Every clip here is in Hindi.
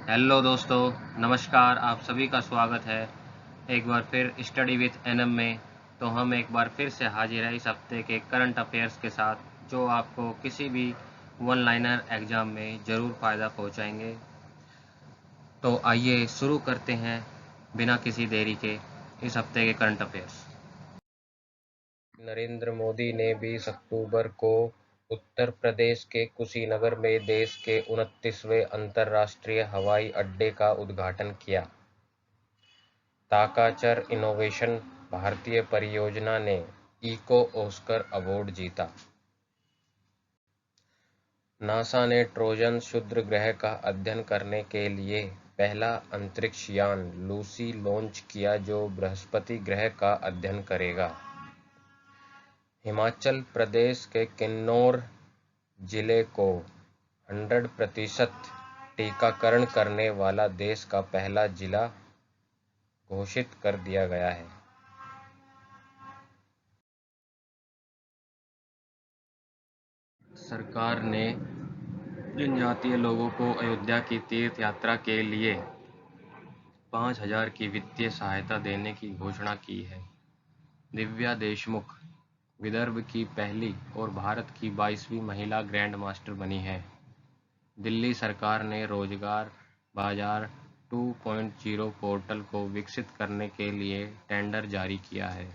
हेलो दोस्तों, नमस्कार। आप सभी का स्वागत है एक बार फिर स्टडी विथ एनएम में। तो हम एक बार फिर से हाजिर है इस हफ्ते के करंट अफेयर्स के साथ, जो आपको किसी भी वन लाइनर एग्जाम में ज़रूर फ़ायदा पहुंचाएंगे। तो आइए शुरू करते हैं बिना किसी देरी के इस हफ्ते के करंट अफेयर्स। नरेंद्र मोदी ने 20 अक्टूबर को उत्तर प्रदेश के कुशीनगर में देश के 29वें अंतर्राष्ट्रीय हवाई अड्डे का उद्घाटन किया। ताकाचर इनोवेशन भारतीय परियोजना ने इको ऑस्कर अवार्ड जीता। नासा ने ट्रोजन क्षुद्र ग्रह का अध्ययन करने के लिए पहला अंतरिक्ष यान लूसी लॉन्च किया, जो बृहस्पति ग्रह का अध्ययन करेगा। हिमाचल प्रदेश के किन्नौर जिले को 100% टीकाकरण करने वाला देश का पहला जिला घोषित कर दिया गया है। सरकार ने जनजातीय लोगों को अयोध्या की तीर्थ यात्रा के लिए 5,000 की वित्तीय सहायता देने की घोषणा की है। दिव्या देशमुख विदर्भ की पहली और भारत की 22वीं महिला ग्रैंड मास्टर बनी है। दिल्ली सरकार ने रोजगार बाजार 2.0 पोर्टल को विकसित करने के लिए टेंडर जारी किया है।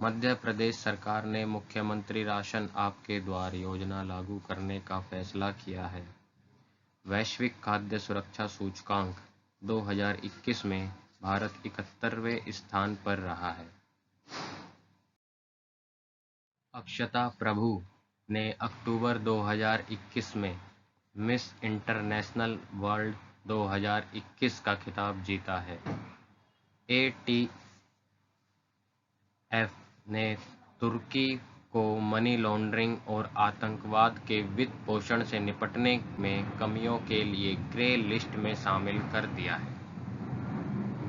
मध्य प्रदेश सरकार ने मुख्यमंत्री राशन आपके द्वार योजना लागू करने का फैसला किया है। वैश्विक खाद्य सुरक्षा सूचकांक 2021 में भारत 71वें स्थान पर रहा है। अक्षता प्रभु ने अक्टूबर 2021 में मिस इंटरनेशनल वर्ल्ड 2021 का खिताब जीता है। एटीएफ ने तुर्की को मनी लॉन्ड्रिंग और आतंकवाद के वित्त पोषण से निपटने में कमियों के लिए ग्रे लिस्ट में शामिल कर दिया है।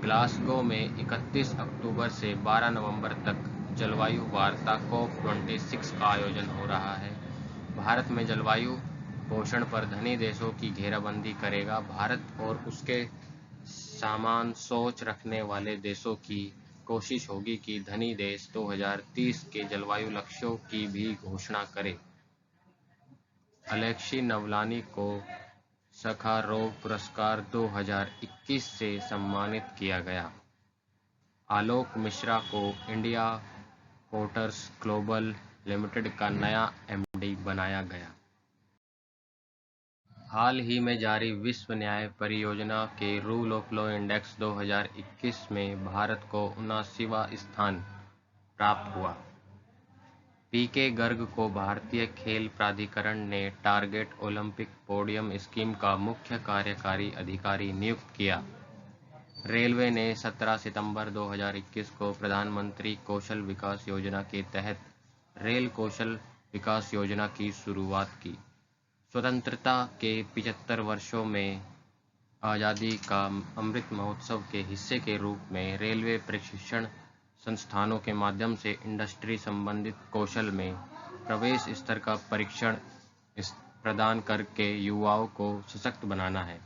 ग्लासगो में 31 अक्टूबर से 12 नवंबर तक जलवायु वार्ता COP26 का आयोजन हो रहा है। भारत में जलवायु पोषण पर धनी देशों की घेराबंदी करेगा। भारत और उसके समान सोच रखने वाले देशों की कोशिश होगी कि धनी देश 2030 के जलवायु लक्ष्यों की भी घोषणा करें। अलेक्सी नवलानी को सखारोव पुरस्कार 2021 से सम्मानित किया गया। आलोक मिश्रा को इंडिया पोर्ट्स ग्लोबल लिमिटेड का नया एमडी बनाया गया। हाल ही में जारी विश्व न्याय परियोजना के रूल ऑफ लॉ इंडेक्स 2021 में भारत को 79वां स्थान प्राप्त हुआ। पीके गर्ग को भारतीय खेल प्राधिकरण ने टारगेट ओलंपिक पोडियम स्कीम का मुख्य कार्यकारी अधिकारी नियुक्त किया। रेलवे ने 17 सितंबर 2021 को प्रधानमंत्री कौशल विकास योजना के तहत रेल कौशल विकास योजना की शुरुआत की। स्वतंत्रता के 75 वर्षों में आज़ादी का अमृत महोत्सव के हिस्से के रूप में रेलवे प्रशिक्षण संस्थानों के माध्यम से इंडस्ट्री संबंधित कौशल में प्रवेश स्तर का परीक्षण प्रदान करके युवाओं को सशक्त बनाना है।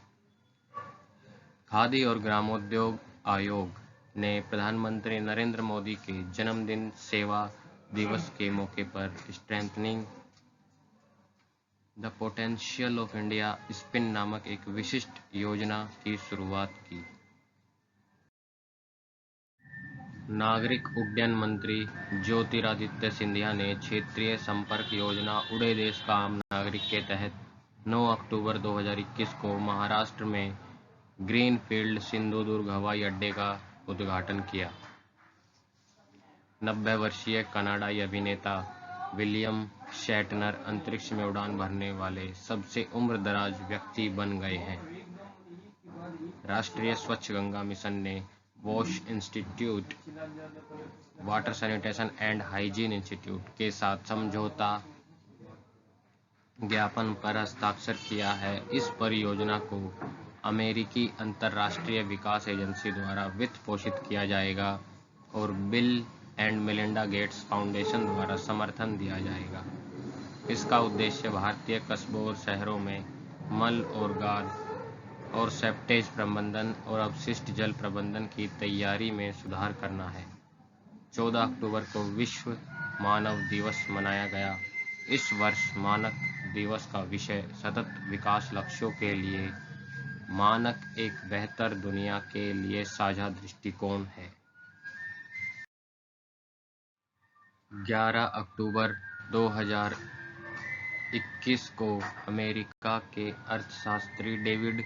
खादी और ग्रामोद्योग आयोग ने प्रधानमंत्री नरेंद्र मोदी के जन्मदिन सेवा दिवस के मौके पर strengthening the potential of India spin नामक एक विशिष्ट योजना की शुरुआत की। नागरिक उड्डयन मंत्री ज्योतिरादित्य सिंधिया ने क्षेत्रीय संपर्क योजना उड़े देश का आम नागरिक के तहत 9 अक्टूबर 2021 को महाराष्ट्र में ग्रीनफील्ड सिंधुदुर्ग हवाई अड्डे का उद्घाटन किया। 90 वर्षीय कनाडाई अभिनेता विलियम शैटनर अंतरिक्ष में उड़ान भरने वाले सबसे उम्रदराज व्यक्ति बन गए हैं। राष्ट्रीय स्वच्छ गंगा मिशन ने wash institute, water sanitation and hygiene institute के साथ समझौता ज्ञापन पर हस्ताक्षर किया है। इस परियोजना को अमेरिकी अंतर्राष्ट्रीय विकास एजेंसी द्वारा वित्त पोषित किया जाएगा और bill and Melinda Gates foundation द्वारा समर्थन दिया जाएगा। इसका उद्देश्य भारतीय कस्बों और शहरों में मल और गाद और सेप्टेज प्रबंधन और अपशिष्ट जल प्रबंधन की तैयारी में सुधार करना है। 14 अक्टूबर को विश्व मानव दिवस मनाया गया। इस वर्ष मानक दिवस का विषय सतत विकास लक्ष्यों के लिए मानक एक बेहतर दुनिया के लिए साझा दृष्टिकोण है। 11 अक्टूबर 2021 को अमेरिका के अर्थशास्त्री डेविड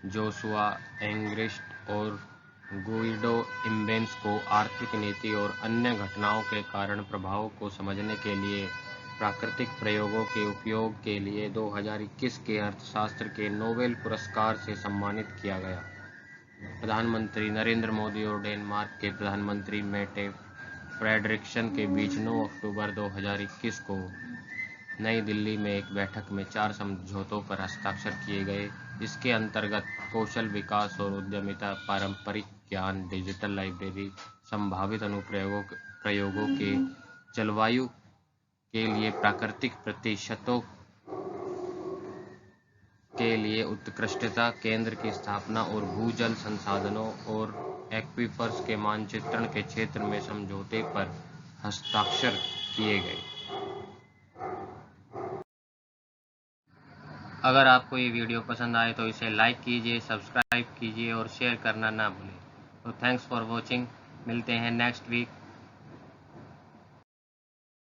जोशुआ एंग्रेस्ट और गुइडो इम्बेंस को आर्थिक नीति और अन्य घटनाओं के कारण प्रभावों को समझने के लिए प्राकृतिक प्रयोगों के उपयोग के लिए 2021 के अर्थशास्त्र के नोबेल पुरस्कार से सम्मानित किया गया। प्रधानमंत्री नरेंद्र मोदी और डेनमार्क के प्रधानमंत्री मेटे फ्रेडरिक्सन के बीच 9 अक्टूबर 2021 को नई दिल्ली में एक बैठक में 4 समझौतों पर हस्ताक्षर किए गए। इसके अंतर्गत कौशल विकास और उद्यमिता, पारंपरिक ज्ञान, डिजिटल लाइब्रेरी, संभावित अनुप्रयोगों के जलवायु के लिए प्राकृतिक प्रतिशतों के लिए उत्कृष्टता केंद्र की स्थापना और भूजल संसाधनों और एक्वीफर्स के मानचित्रण के क्षेत्र में समझौते पर हस्ताक्षर किए गए। अगर आपको ये वीडियो पसंद आए तो इसे लाइक कीजिए, सब्सक्राइब कीजिए और शेयर करना ना भूलें। तो थैंक्स फॉर वॉचिंग। मिलते हैं नेक्स्ट वीक।